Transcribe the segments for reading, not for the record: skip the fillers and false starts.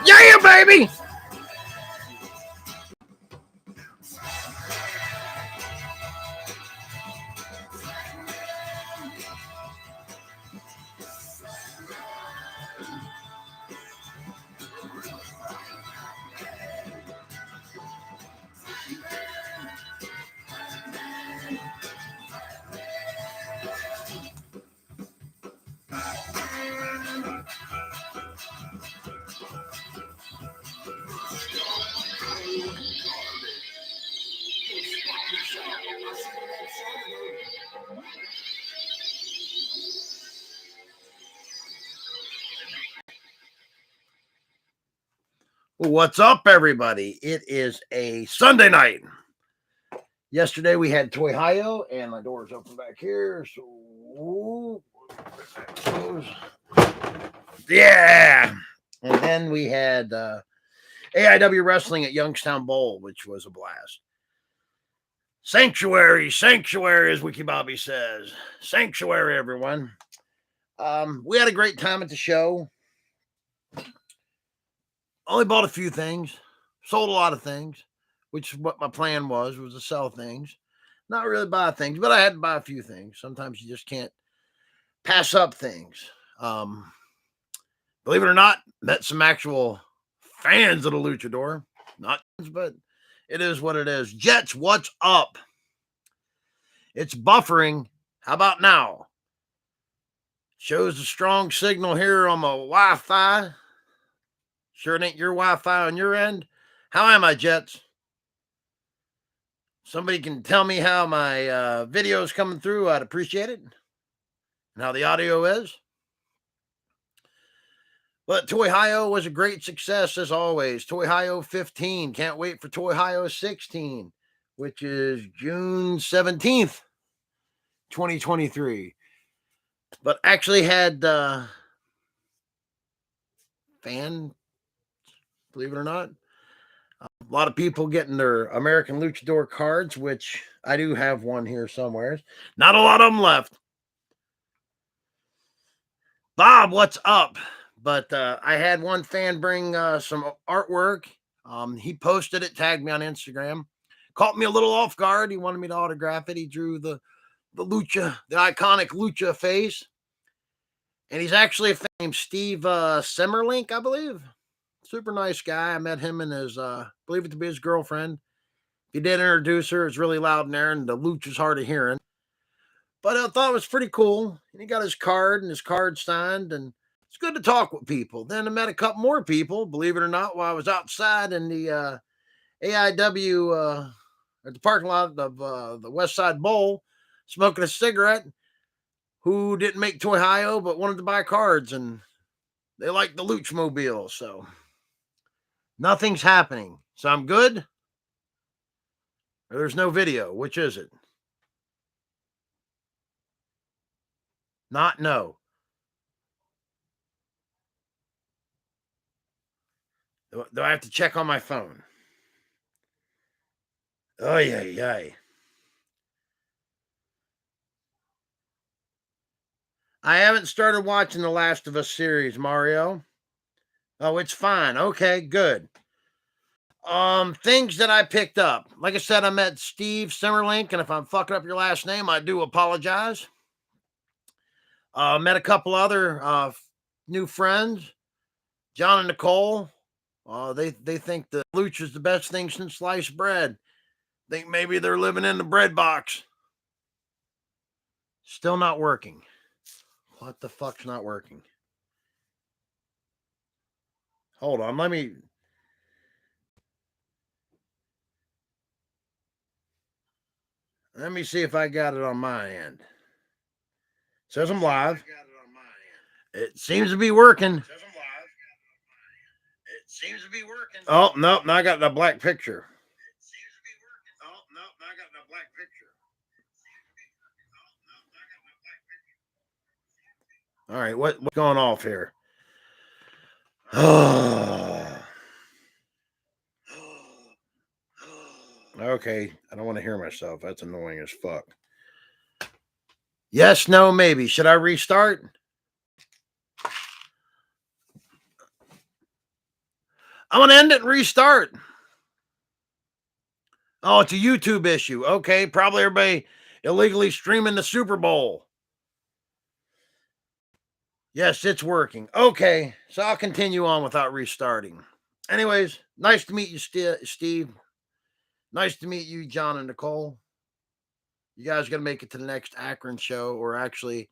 Yeah, baby. What's up, everybody? It is a Sunday night. Yesterday we had Toyhio, and my door's open back here. So, yeah. And then we had AIW wrestling at Youngstown Bowl, which was a blast. Sanctuary, as Wiki Bobby says. Sanctuary, everyone. We had a great time at the show. Only bought a few things, sold a lot of things, which is what my plan was to sell things. Not really buy things, but I had to buy a few things. Sometimes you just can't pass up things. Believe it or not, met some actual fans of the Luchador. Not, but it is what it is. Jets, what's up? It's buffering. How about now? Shows a strong signal here on my Wi-Fi. Sure it ain't your Wi-Fi on your end. How am I, Jets? Somebody can tell me how my video is coming through. I'd appreciate it. And how the audio is. But Toyhio was a great success as always. Toyhio 15. Can't wait for Toyhio 16, which is June 17th, 2023. But actually had fans, believe it or not. A lot of people getting their American Luchador cards, which I do have one here somewhere. Not a lot of them left. Bob, what's up? But I had one fan bring some artwork. He posted it, tagged me on Instagram. Caught me a little off guard. He wanted me to autograph it. He drew the Lucha, the iconic Lucha face. And he's actually a fan named Steve Semmerlink, I believe. Super nice guy. I met him and his, believe it to be his girlfriend. He did introduce her. It's really loud in there, and the Lucha's hard of hearing. But I thought it was pretty cool. And he got his card and his card signed, and it's good to talk with people. Then I met a couple more people, believe it or not, while I was outside in the AIW at the parking lot of the West Side Bowl, smoking a cigarette, who didn't make Toyhio but wanted to buy cards, and they like the Luchmobile. So nothing's happening. So I'm good. Or there's no video. Which is it? Not no. Do I have to check on my phone? Oh, yeah. I haven't started watching the Last of Us series, Mario. Oh, it's fine. Okay, good. Things that I picked up. Like I said, I met Steve Simmerlink, and if I'm fucking up your last name, I do apologize. Met a couple other new friends, John and Nicole. They think the Luch is the best thing since sliced bread. Think maybe they're living in the bread box. Still not working. What the fuck's not working? Hold on, let me see if I got it on my end. Says I'm live. It seems to be working. Oh, nope, now I got the black picture. All right, what's going off here? Okay, I don't want to hear myself. That's annoying as fuck. Yes, no, maybe. Should I restart? I'm gonna end it and restart. Oh, it's a YouTube issue. Okay, probably everybody illegally streaming the Super Bowl. Yes, it's working. Okay, so I'll continue on without restarting. Anyways, nice to meet you, Steve. Nice to meet you, John and Nicole. You guys are going to make it to the next Akron show, or actually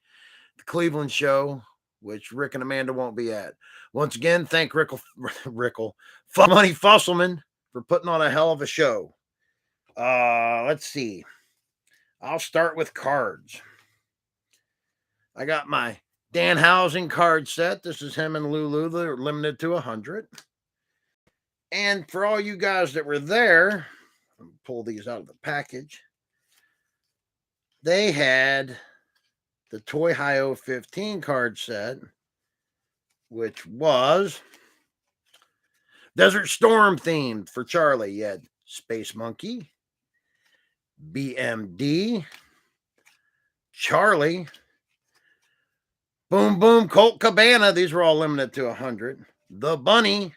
the Cleveland show, which Rick and Amanda won't be at. Once again, thank Rickle Money Fusselman for putting on a hell of a show. Let's see. I'll start with cards. I got my Dan Housing card set. This is him and Lulu. They're limited to 100. And for all you guys that were there, I'll pull these out of the package. They had the Toyhio 15 card set, which was Desert Storm themed for Charlie. You had Space Monkey, BMD, Charlie, Boom Boom, Colt Cabana. These were all limited to 100. The Bunny,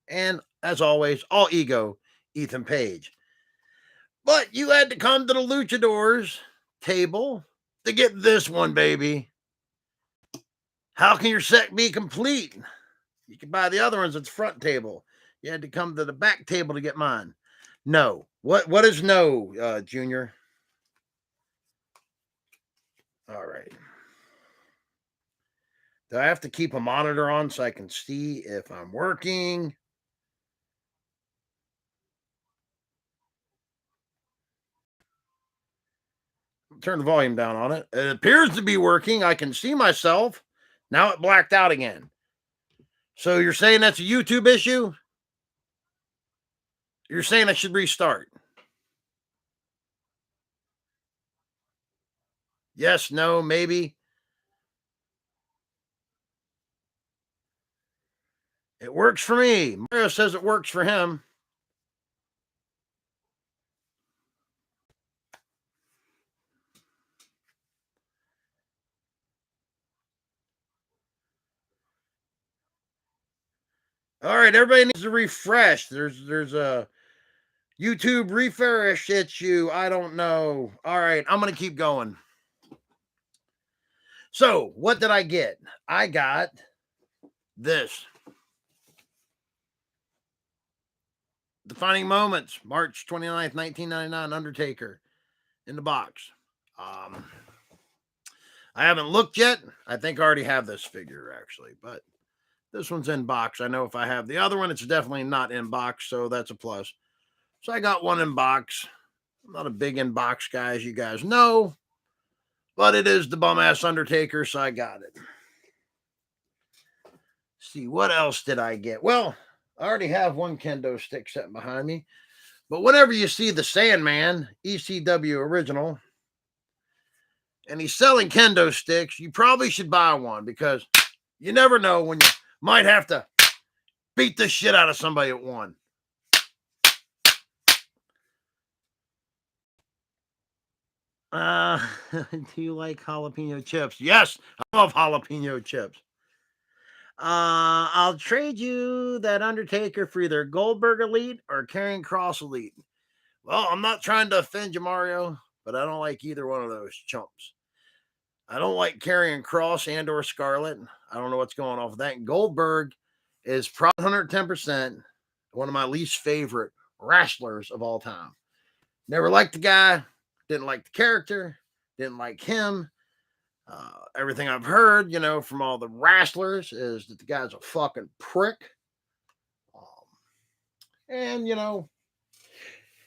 and as always, all ego, Ethan Page. But you had to come to the Luchadors table to get this one, baby. How can your set be complete? You can buy the other ones at the front table. You had to come to the back table to get mine. No. What is no, Junior? All right. Do I have to keep a monitor on so I can see if I'm working? Turn the volume down on it. It appears to be working. I can see myself. Now it blacked out again. So you're saying that's a YouTube issue? You're saying I should restart? Yes, no, maybe. It works for me. Mario says it works for him. All right, everybody needs to refresh. There's a YouTube refresh issue. I don't know. All right, I'm gonna keep going. So, what did I get? I got this. Defining Moments, March 29th, 1999, Undertaker in the box. I haven't looked yet. I think I already have this figure, actually, but this one's in box. I know if I have the other one, it's definitely not in box, so that's a plus. So I got one in box. I'm not a big in box guy, as you guys know, but it is the bum ass Undertaker, so I got it. See, what else did I get? Well, I already have one kendo stick sitting behind me, but whenever you see the Sandman ECW original and he's selling kendo sticks, you probably should buy one because you never know when you might have to beat the shit out of somebody at one. Do you like jalapeno chips? Yes, I love jalapeno chips. I'll trade you that Undertaker for either Goldberg Elite or Karrion Kross Elite. Well, I'm not trying to offend you, Mario, but I don't like either one of those chumps. I don't like Karrion Kross and or Scarlett. I don't know what's going on with that. Goldberg is probably 110% one of my least favorite wrestlers of all time. Never liked the guy, didn't like the character, didn't like him. Everything I've heard, from all the wrestlers is that the guy's a fucking prick. And,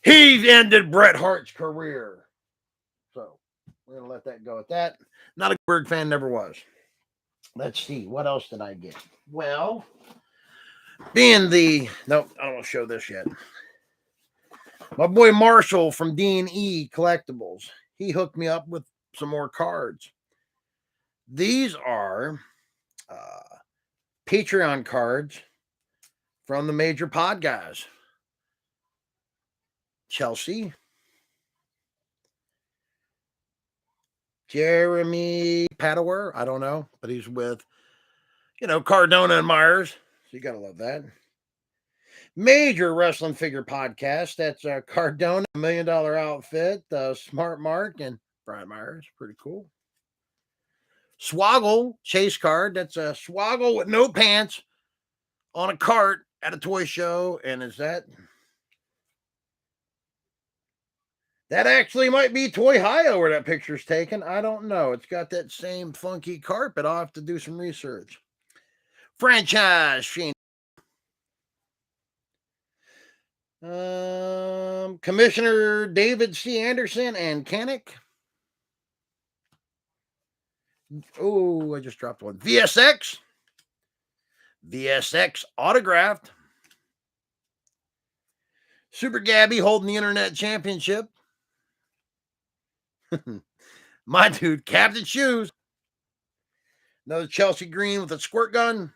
he ended Bret Hart's career. So we're going to let that go at that. Not a Goldberg fan, never was. Let's see. What else did I get? Well, nope, I don't want to show this yet. My boy Marshall from D&E Collectibles, he hooked me up with some more cards. These are Patreon cards from the major pod guys. Chelsea, Jeremy Padower, I don't know, but he's with, Cardona and Myers. So you got to love that. Major wrestling figure podcast. That's Cardona, $1 Million Outfit, Smart Mark, and Brian Myers. Pretty cool. Swoggle chase card. That's a Swoggle with no pants on a cart at a toy show. And is that actually might be Toyhio where that picture's taken? I don't know. It's got that same funky carpet. I'll have to do some research. Franchise Shane. Commissioner David C. Anderson and Kanik. Oh, I just dropped one. VSX autographed. Super Gabby holding the internet championship. My dude, Captain Shoes. Another Chelsea Green with a squirt gun.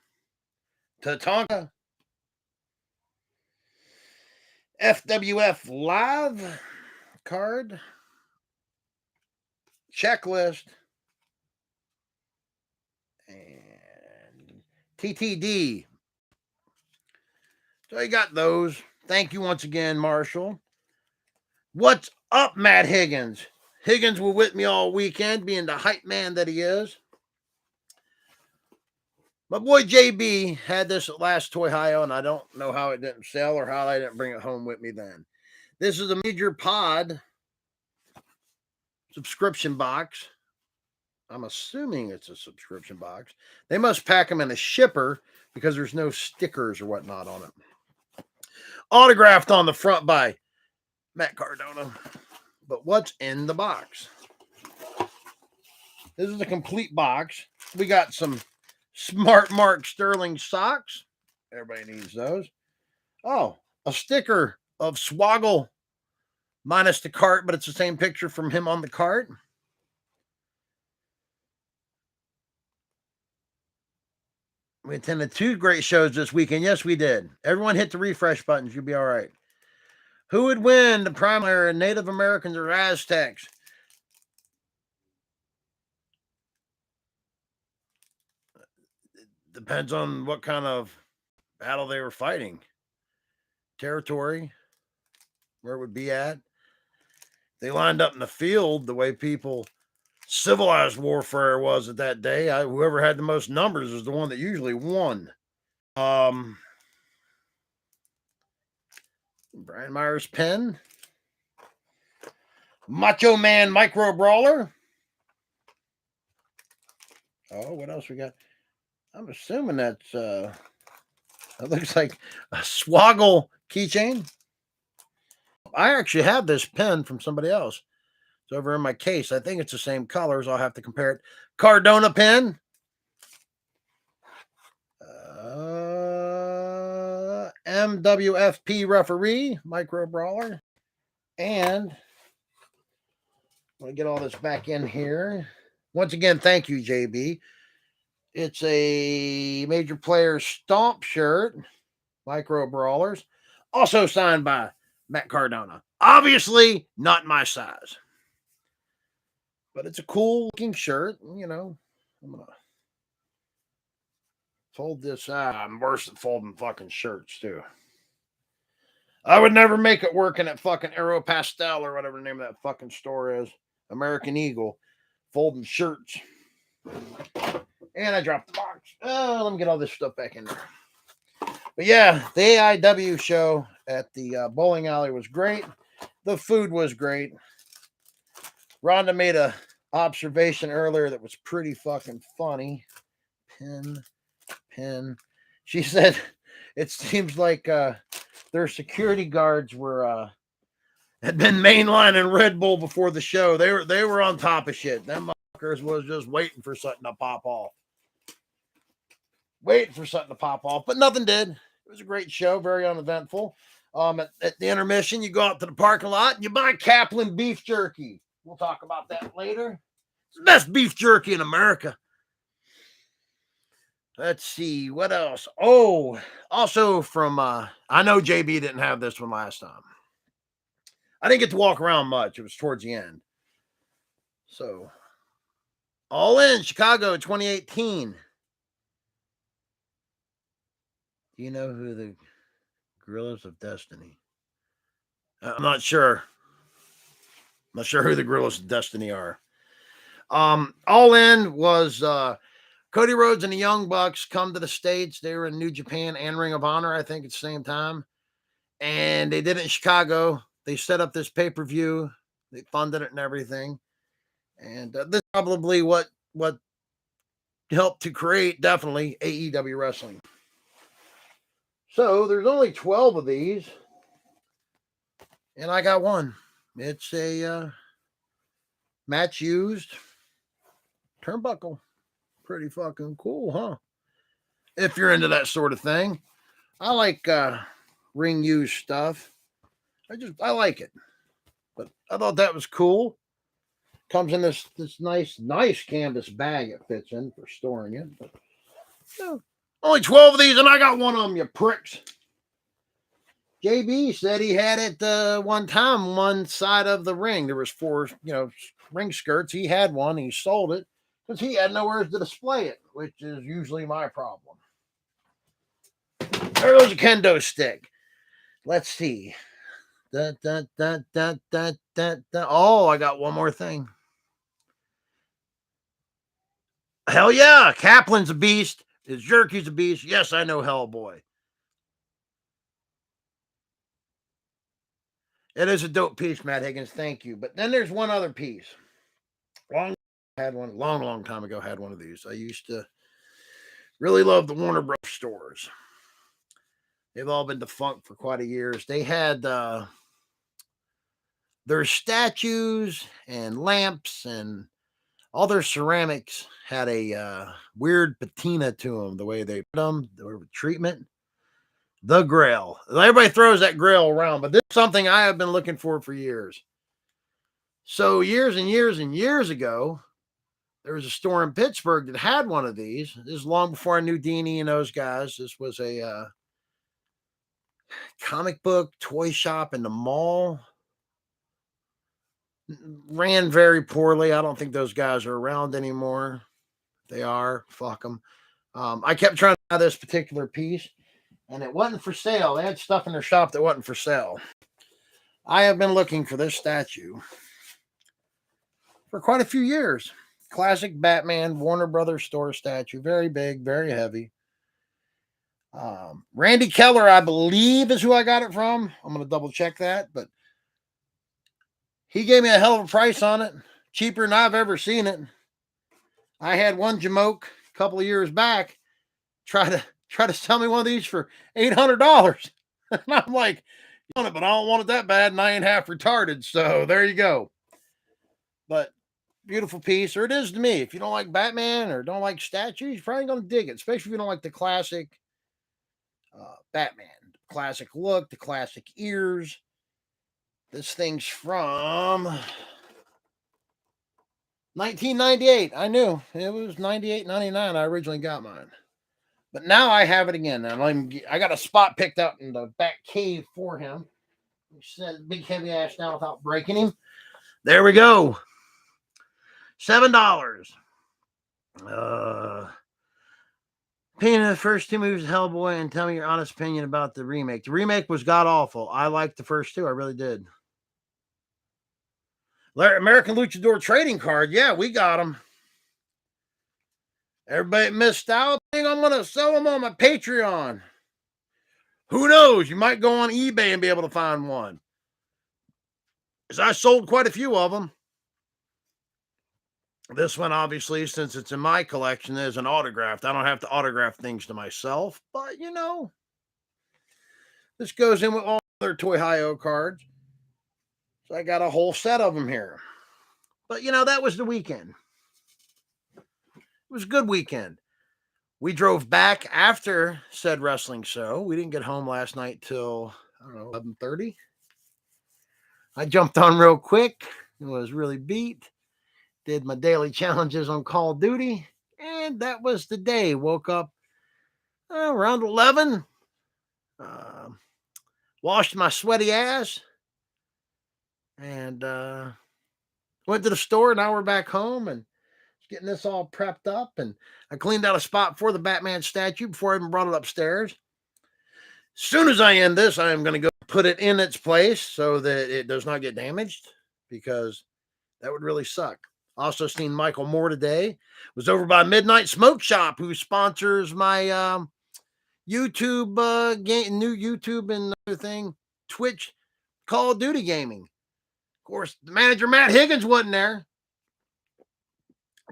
Tatanka. FWF Live card. Checklist. And TTD. So you got those. Thank you once again, Marshall. What's up, Matt Higgins? Higgins was with me all weekend, being the hype man that he is. My boy JB had this at last Toyhio, and I don't know how it didn't sell or how I didn't bring it home with me then. This is a major pod subscription box. I'm assuming it's a subscription box. They must pack them in a shipper because there's no stickers or whatnot on it. Autographed on the front by Matt Cardona. But what's in the box? This is a complete box. We got some Smart Mark Sterling socks. Everybody needs those. Oh, a sticker of Swoggle minus the cart, but it's the same picture from him on the cart. We attended 2 great shows this weekend. Yes, we did. Everyone hit the refresh buttons. You'll be all right. Who would win, the primary Native Americans or Aztecs? It depends on what kind of battle they were fighting. Territory, where it would be at. They lined up in the field the way people civilized warfare was at that day. Whoever had the most numbers was the one that usually won. Brian Myers pen. Macho Man Micro Brawler. Oh, what else we got? I'm assuming that's it looks like a Swoggle keychain. I actually have this pen from somebody else. It's over in my case. I think it's the same colors. I'll have to compare it. Cardona pen. MWFP referee, Micro Brawler. And I'm going to get all this back in here. Once again, thank you, JB. It's a Major Player Stomp shirt, Micro Brawlers. Also signed by Matt Cardona. Obviously, not my size. But it's a cool looking shirt. I'm going to fold this out. I'm worse at folding fucking shirts, too. I would never make it work in that fucking Aeropastel or whatever the name of that fucking store is. American Eagle. Folding shirts. And I dropped the box. Oh, let me get all this stuff back in there. But yeah, the AIW show at the bowling alley was great. The food was great. Rhonda made a observation earlier that was pretty fucking funny. Pin. She said it seems like their security guards had been mainlining Red Bull before the show. They were on top of shit. Them motherfuckers was just waiting for something to pop off. But nothing did. It was a great show, very uneventful. At the intermission, you go out to the parking lot and you buy Kaplan beef jerky. We'll talk about that later. It's the best beef jerky in America. Let's see what else. Oh, also from I know JB didn't have this one last time. I didn't get to walk around much. It was towards the end. So all in Chicago 2018. Do you know who the Gorillas of Destiny? I'm not sure. I'm not sure who the Gorillas of Destiny are. All in was Cody Rhodes and the Young Bucks come to the States. They were in New Japan and Ring of Honor, I think, at the same time. And they did it in Chicago. They set up this pay-per-view. They funded it and everything. And this is probably what helped to create definitely AEW wrestling. So there's only 12 of these, and I got one. It's a match used turnbuckle. Pretty fucking cool, huh? If you're into that sort of thing. I like ring used stuff. I like it. But I thought that was cool. Comes in this nice canvas bag it fits in for storing it. But, only 12 of these, and I got one of them, you pricks. JB said he had it one time, one side of the ring. There was four, ring skirts. He had one. He sold it because he had nowhere to display it, which is usually my problem. There goes a kendo stick. Let's see. Oh, I got one more thing. Hell yeah. Kaplan's a beast. His jerky's a beast. Yes, I know Hellboy. It is a dope piece, Matt Higgins. Thank you. But then there's one other piece. Long time ago, had one of these. I used to really love the Warner Bros. Stores. They've all been defunct for quite a years. They had their statues and lamps and all their ceramics had a weird patina to them, the way they put them, the treatment. The Grail. Everybody throws that Grail around, but this is something I have been looking for years. So years and years and years ago, there was a store in Pittsburgh that had one of these. This is long before I knew Deanie and those guys. This was a comic book toy shop in the mall. Ran very poorly. I don't think those guys are around anymore. They are. Fuck them. I kept trying to buy this particular piece, and it wasn't for sale. They had stuff in their shop that wasn't for sale. I have been looking for this statue for quite a few years. Classic Batman Warner Brothers store statue. Very big, very heavy. Randy Keller, I believe, is who I got it from. I'm going to double check that, but he gave me a hell of a price on it. Cheaper than I've ever seen it. I had one Jamoke a couple of years back try to sell me one of these for $800. And I'm like, you want it, but I don't want it that bad, and I ain't half retarded. So there you go. But beautiful piece, or it is to me. If you don't like Batman or don't like statues, you're probably going to dig it, especially if you don't like the classic Batman, the classic look, the classic ears. This thing's from 1998. I knew it was 98, 99. I originally got mine, but now I have it again. I got a spot picked out in the back cave for him. Set big heavy ass down without breaking him. There we go. $7. Opinion of the first two movies of Hellboy, and tell me your honest opinion about the remake. The remake was god awful. I liked the first two. I really did. American Luchador trading card. Yeah, we got them. Everybody missed out. I think I'm going to sell them on my Patreon. Who knows? You might go on eBay and be able to find one. Because I sold quite a few of them. This one, obviously, since it's in my collection, is an autographed. I don't have to autograph things to myself, but this goes in with all other Toyhio cards. So I got a whole set of them here. But that was the weekend. It was a good weekend. We drove back after said wrestling show. We didn't get home last night till 11:30. I jumped on real quick. It was really beat. Did my daily challenges on Call of Duty, and that was the day. Woke up around 11. Uh, Washed my sweaty ass and went to the store. Now we're back home and getting this all prepped up. And I cleaned out a spot for the Batman statue before I even brought it upstairs. As soon as I end this, I am going to go put it in its place so that it does not get damaged, because that would really suck. Also seen Michael Moore today. Was over by Midnight Smoke Shop, who sponsors my YouTube game, new YouTube and other thing, Twitch, Call of Duty gaming. Of course, the manager Matt Higgins wasn't there,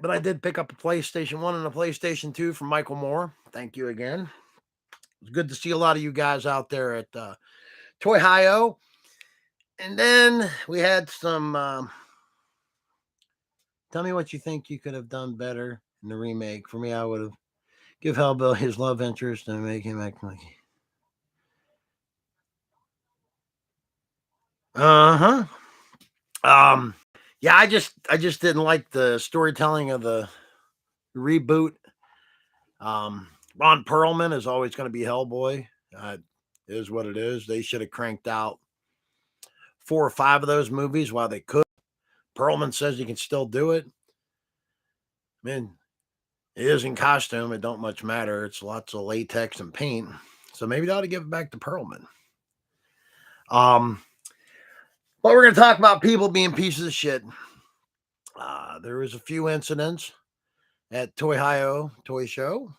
but I did pick up a PlayStation 1 and a PlayStation 2 from Michael Moore. Thank you again. It's good to see a lot of you guys out there at Toyhio. And then we had some. Tell me what you think you could have done better in the remake. For me, I would have give Hellbill his love interest and make him act like. Uh huh. Yeah, I just didn't like the storytelling of the reboot. Ron Perlman is always going to be Hellboy. It is what it is. They should have cranked out 4 or 5 of those movies while they could. Perlman says he can still do it. I mean, it is in costume. It don't much matter. It's lots of latex and paint. So maybe they ought to give it back to Perlman. But we're going to talk about people being pieces of shit. There was a few incidents at Toyhio Toy Show.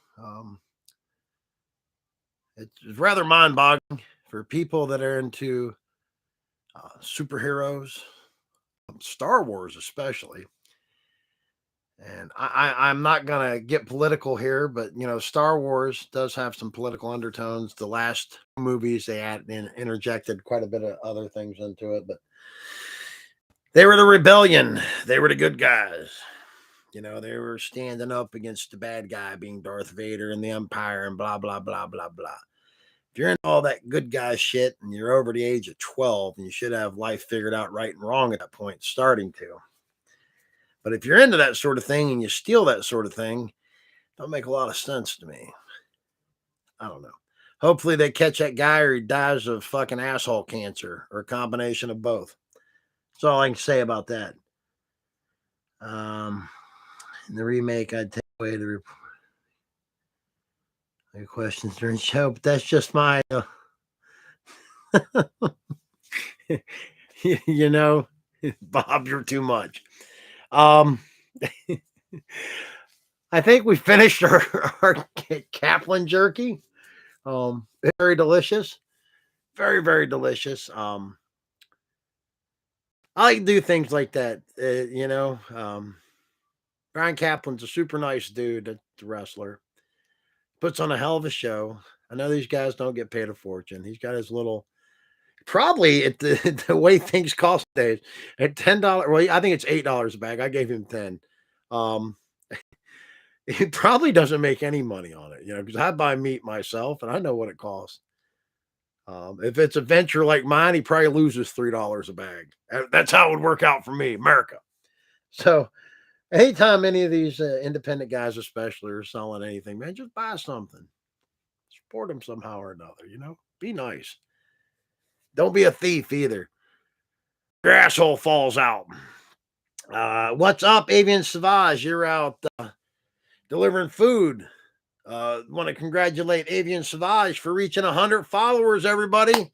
It's rather mind-boggling for people that are into superheroes, Star Wars especially. And I'm not gonna get political here, but Star Wars does have some political undertones. The last movies they interjected quite a bit of other things into it, but they were the rebellion. They were the good guys. They were standing up against the bad guy being Darth Vader and the Empire and blah blah blah blah blah. If you're in all that good guy shit and you're over the age of 12, and you should have life figured out right and wrong at that point, starting to. But if you're into that sort of thing and you steal that sort of thing, don't make a lot of sense to me. I don't know. Hopefully they catch that guy or he dies of fucking asshole cancer or a combination of both. That's all I can say about that. In the remake, I'd take away the questions during the show, but that's just my, Bob, you're too much. I think we finished our Kaplan jerky. Very delicious. Very, very delicious. I like to do things like that. Brian Kaplan's a super nice dude, the wrestler. Puts on a hell of a show. I know these guys don't get paid a fortune. He's got his little, probably at the way things cost days at $10. Well, I think it's $8 a bag. I gave him 10. He probably doesn't make any money on it, because I buy meat myself and I know what it costs. If it's a venture like mine, he probably loses $3 a bag. That's how it would work out for me, America. So anytime any of these independent guys, especially, are selling anything, man, just buy something. Support them somehow or another, Be nice. Don't be a thief either. Your asshole falls out. What's up, Avian Savage? You're out delivering food. Want to congratulate Avian Savage for reaching 100 followers, everybody.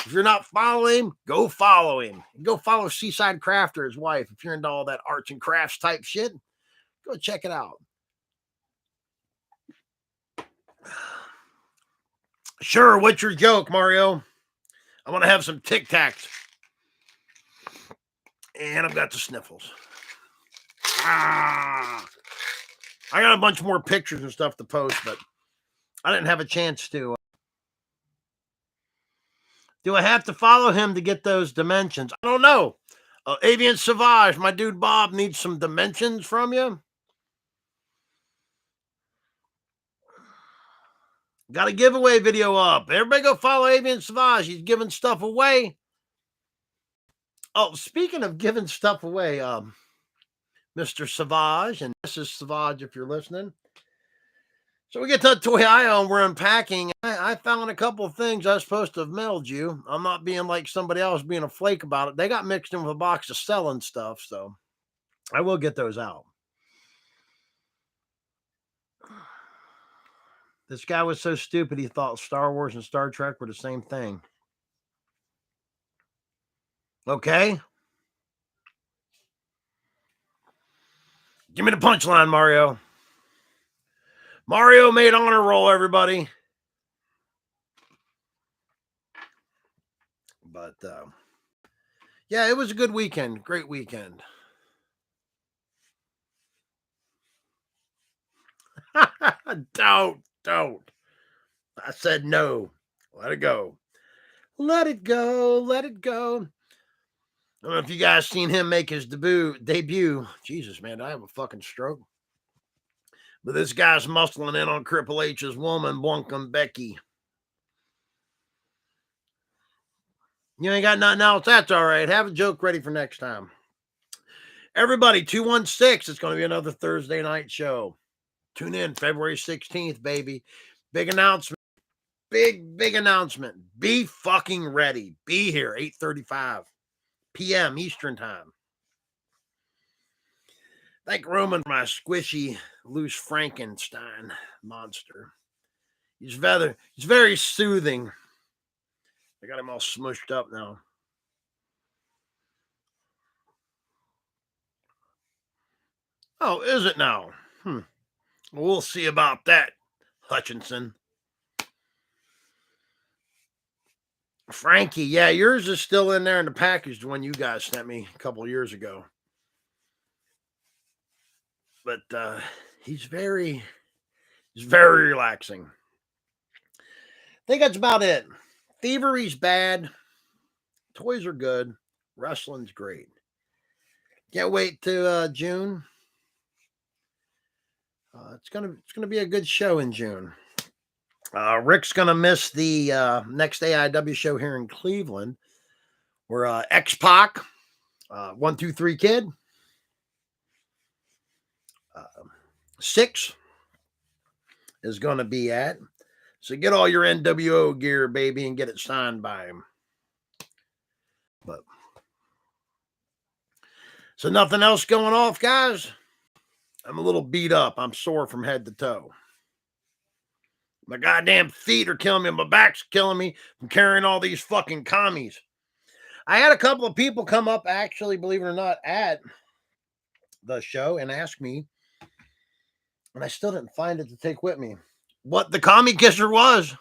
If you're not following him, go follow him. Go follow Seaside Crafter, his wife. If you're into all that arts and crafts type shit, go check it out. Sure, what's your joke, Mario? I want to have some Tic Tacs. And I've got the sniffles. I got a bunch more pictures and stuff to post, but I didn't have a chance to. Do I have to follow him to get those dimensions? I don't know. Avian Savage, my dude Bob needs some dimensions from you. Got a giveaway video up. Everybody go follow Avian Savage. He's giving stuff away. Oh, speaking of giving stuff away, Mr. Savage and Mrs. Savage, if you're listening, So we get to Toyhio and we're unpacking. I found a couple of things I was supposed to have mailed you. I'm not being like somebody else being a flake about it. They got mixed in with a box of selling stuff, so I will get those out. This guy was so stupid he thought Star Wars and Star Trek were the same thing. Okay? Give me the punchline, Mario. Mario made honor roll, everybody. But yeah, it was a good weekend. Great weekend. Don't. I said no. Let it go. Let it go. Let it go. I don't know if you guys seen him make his debut. Jesus, man, I have a fucking stroke. But this guy's muscling in on Triple H's woman, Blanca Becky. You ain't got nothing else? That's all right. Have a joke ready for next time. Everybody, 216. It's going to be another Thursday night show. Tune in February 16th, baby. Big announcement. Big announcement. Be fucking ready. Be here, 8:35 p.m. Eastern time. Thank Roman for my squishy, loose Frankenstein monster. He's very soothing. I got him all smushed up now. Oh, is it now? We'll see about that, Hutchinson. Frankie, yeah, yours is still in there in the package, the one you guys sent me a couple of years ago. But he's very relaxing. I think that's about it. Thievery's bad. Toys are good. Wrestling's great. Can't wait to June. It's gonna be a good show in June. Rick's gonna miss the next AIW show here in Cleveland, where X Pac, 123 Kid, 6 is gonna be at. So get all your NWO gear, baby, and get it signed by him. But so nothing else going off, guys. I'm a little beat up. I'm sore from head to toe. My goddamn feet are killing me. My back's killing me from carrying all these fucking commies. I had a couple of people come up, actually, believe it or not, at the show and ask me, and I still didn't find it to take with me, what the commie kisser was.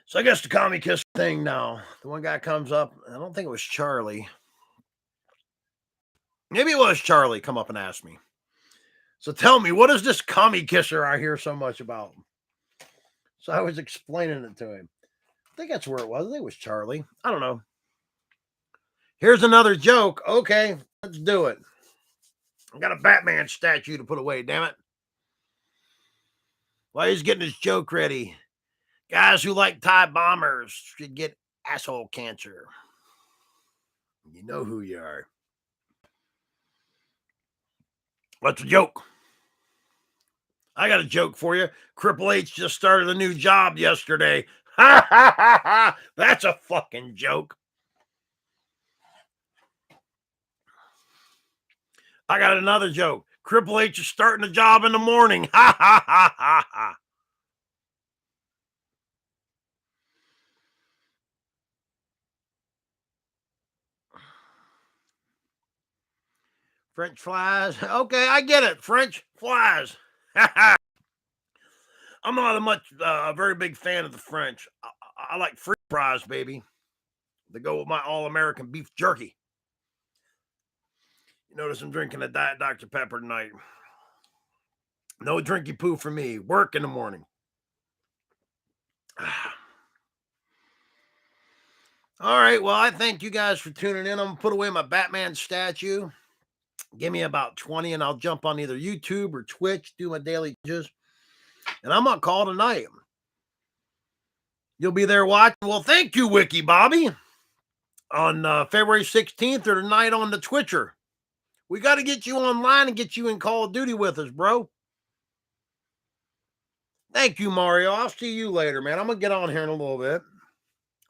So I guess the commie kisser thing now. The one guy comes up, I don't think it was Charlie. Maybe it was Charlie come up and asked me. So tell me, what is this commie kisser I hear so much about? So I was explaining it to him. I think that's where it was. I think it was Charlie. I don't know. Here's another joke. Okay, let's do it. I got a Batman statue to put away, damn it. While he's getting his joke ready, guys who like Thai bombers should get asshole cancer. You know who you are. What's a joke? I got a joke for you. Triple H just started a new job yesterday. Ha ha ha ha. That's a fucking joke. I got another joke. Triple H is starting a job in the morning. Ha ha ha ha ha. French fries. Okay, I get it. French fries. I'm not a very big fan of the French. I like French fries, baby. They go with my all-American beef jerky. You notice I'm drinking a Diet Dr. Pepper tonight. No drinky poo for me. Work in the morning. All right. Well, I thank you guys for tuning in. I'm going to put away my Batman statue. Give me about 20 and I'll jump on either YouTube or Twitch, do my daily just. And I'm going to call tonight. You'll be there watching. Well, thank you, Wiki Bobby. On February 16th or tonight on the Twitcher. We got to get you online and get you in Call of Duty with us, bro. Thank you, Mario. I'll see you later, man. I'm going to get on here in a little bit.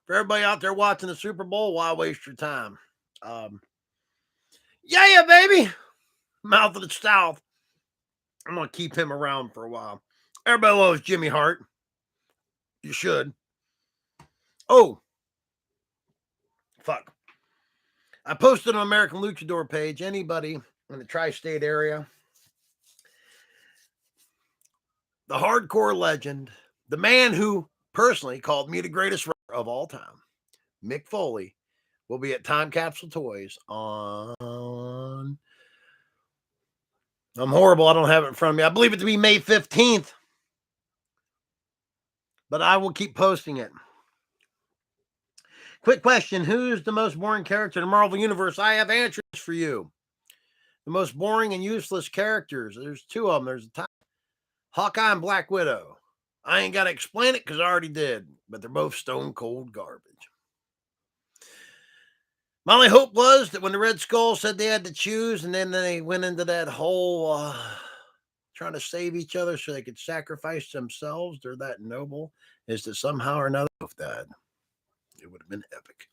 For everybody out there watching the Super Bowl, why waste your time? Yeah, baby. Mouth of the South. I'm going to keep him around for a while. Everybody loves Jimmy Hart. You should. Oh, fuck. I posted on American Luchador page. Anybody in the tri-state area, the hardcore legend, the man who personally called me the greatest wrestler of all time, Mick Foley, will be at Time Capsule Toys on... I'm horrible. I don't have it in front of me. I believe it to be May 15th. But I will keep posting it. Quick question. Who's the most boring character in the Marvel Universe? I have answers for you. The most boring and useless characters. There's two of them. There's Hawkeye and Black Widow. I ain't got to explain it because I already did. But they're both stone cold garbage. My only hope was that when the Red Skull said they had to choose, and then they went into that whole trying to save each other so they could sacrifice themselves, they're that noble, is that somehow or another both died. It would have been epic.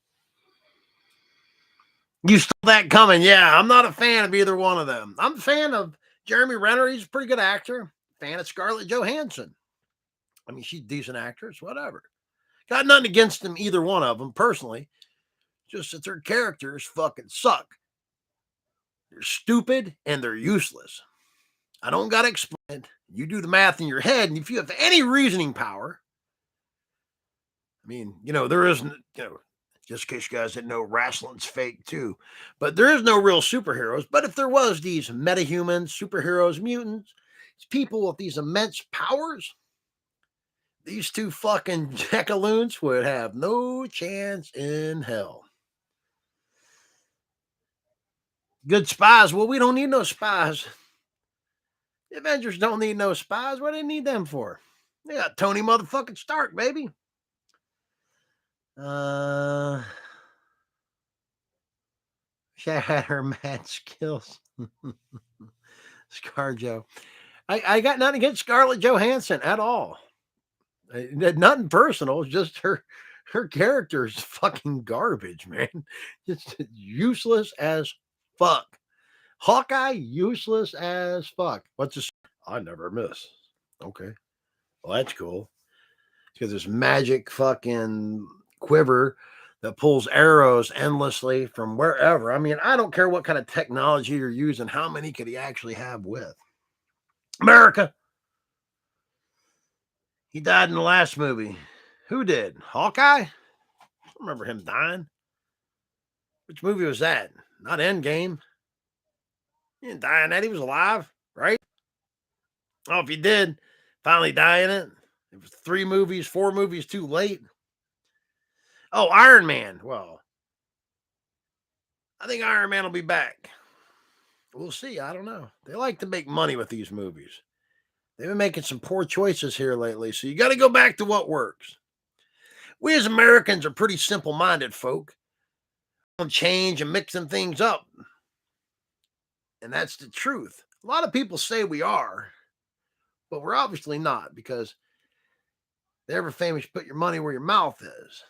You saw that coming. Yeah, I'm not a fan of either one of them. I'm a fan of Jeremy Renner. He's a pretty good actor. Fan of Scarlett Johansson. I mean, she's a decent actress, whatever. Got nothing against them, either one of them, personally. Just that their characters fucking suck. They're stupid and they're useless. I don't got to explain it. You do the math in your head, and if you have any reasoning power, I mean, there isn't, just in case you guys didn't know, wrestling's fake too. But there is no real superheroes. But if there was these metahumans, superheroes, mutants, people with these immense powers, these two fucking jackaloons would have no chance in hell. Good spies. Well, we don't need no spies. The Avengers don't need no spies. What do they need them for? They got Tony motherfucking Stark, baby. She had her mad skills. ScarJo. I got nothing against Scarlett Johansson at all. Nothing personal. It's just her character is fucking garbage, man. It's useless as fuck. Hawkeye, useless as fuck. What's this? I never miss. Okay. Well, that's cool. Because this magic fucking quiver that pulls arrows endlessly from wherever. I mean, I don't care what kind of technology you're using. How many could he actually have with? America. He died in the last movie. Who did? Hawkeye? I don't remember him dying. Which movie was that? Not Endgame. He didn't die in that. He was alive, right? Oh, if he did finally die in it, it was 4 movies too late. Oh, Iron Man. Well, I think Iron Man will be back. We'll see. I don't know. They like to make money with these movies. They've been making some poor choices here lately, so you got to go back to what works. We as Americans are pretty simple-minded folk. Don't change and mixing things up. And that's the truth. A lot of people say we are, but we're obviously not, because the ever famous put your money where your mouth is.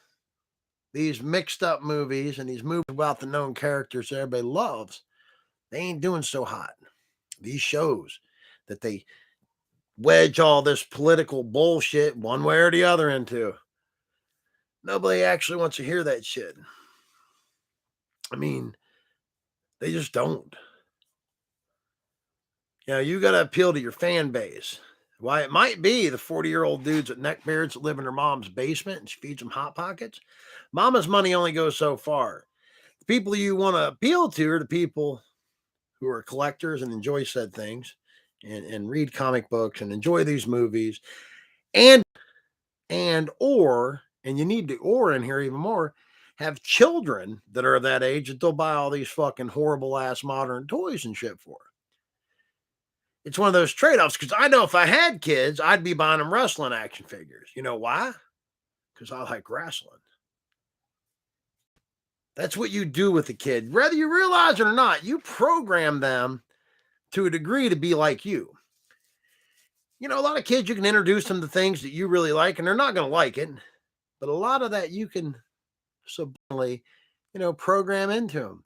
These mixed up movies and these movies about the known characters that everybody loves, they ain't doing so hot. These shows that they wedge all this political bullshit one way or the other into, nobody actually wants to hear that shit. I mean, they just don't. You got to appeal to your fan base. Why, it might be the 40-year-old dudes with neckbeards that live in their mom's basement and she feeds them Hot Pockets. Mama's money only goes so far. The people you want to appeal to are the people who are collectors and enjoy said things and read comic books and enjoy these movies. And you need the or in here even more, have children that are that age that they'll buy all these fucking horrible ass modern toys and shit for. It's one of those trade-offs, because I know if I had kids, I'd be buying them wrestling action figures. You know why? Because I like wrestling. That's what you do with a kid. Whether you realize it or not, you program them to a degree to be like you. A lot of kids, you can introduce them to things that you really like, and they're not going to like it. But a lot of that you can subliminally, program into them.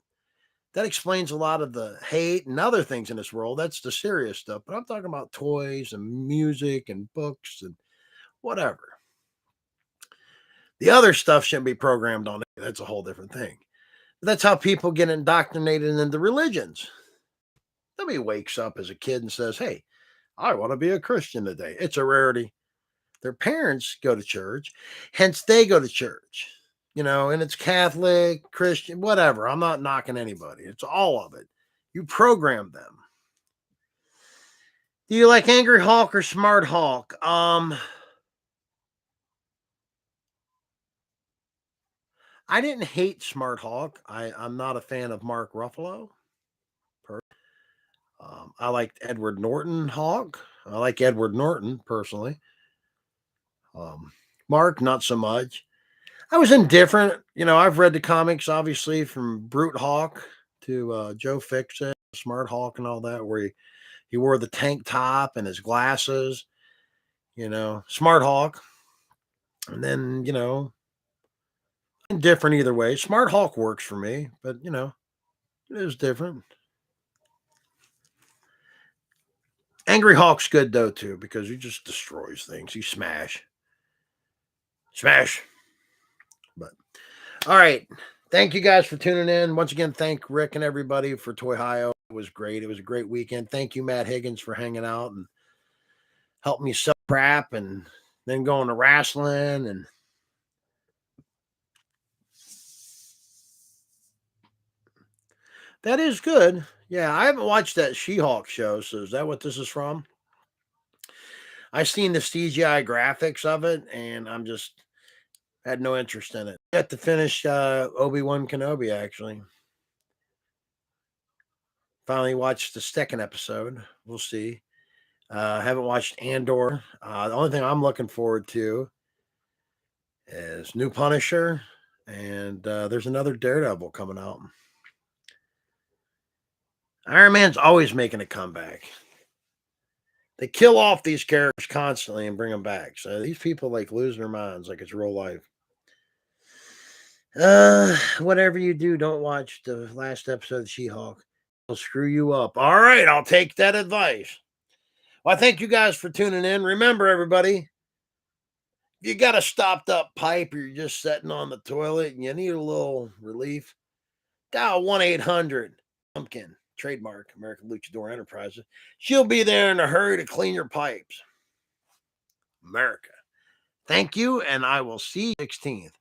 That explains a lot of the hate and other things in this world. That's the serious stuff. But I'm talking about toys and music and books and whatever. The other stuff shouldn't be programmed on it. That's a whole different thing. That's how people get indoctrinated into religions. Nobody wakes up as a kid and says, "Hey, I want to be a Christian today." It's a rarity. Their parents go to church, hence they go to church, and it's Catholic, Christian, whatever. I'm not knocking anybody. It's all of it. You program them. Do you like Angry Hawk or Smart Hawk? I didn't hate Smart Hawk. I'm not a fan of Mark Ruffalo. I liked Edward Norton Hawk. I like Edward Norton personally. Mark, not so much. I was indifferent. I've read the comics, obviously, from Brute Hawk to Joe Fixit, Smart Hawk, and all that, where he wore the tank top and his glasses, Smart Hawk. And then, indifferent either way. Smart Hawk works for me, but, it is different. Angry Hawk's good, though, too, because he just destroys things. He smash. Smash. But, all right. Thank you guys for tuning in. Once again, thank Rick and everybody for Toyhio. It was great. It was a great weekend. Thank you, Matt Higgins, for hanging out and helping me sell crap and then going to wrestling. And that is good. Yeah, I haven't watched that She-Hulk show. So is that what this is from? I seen the CGI graphics of it, and I'm just had no interest in it. I had to finish Obi-Wan Kenobi, actually. Finally watched the second episode. We'll see. Haven't watched Andor. The only thing I'm looking forward to is New Punisher, and there's another Daredevil coming out. Iron Man's always making a comeback. They kill off these characters constantly and bring them back. So these people like lose their minds like it's real life. Whatever you do, don't watch the last episode of She-Hulk. It'll screw you up. All right, I'll take that advice. Well, I thank you guys for tuning in. Remember, everybody, if you got a stopped up pipe or you're just sitting on the toilet and you need a little relief, dial 1-800 Pumpkin, trademark American Luchador Enterprises. She'll be there in a hurry to clean your pipes. America. Thank you, and I will see you 16th.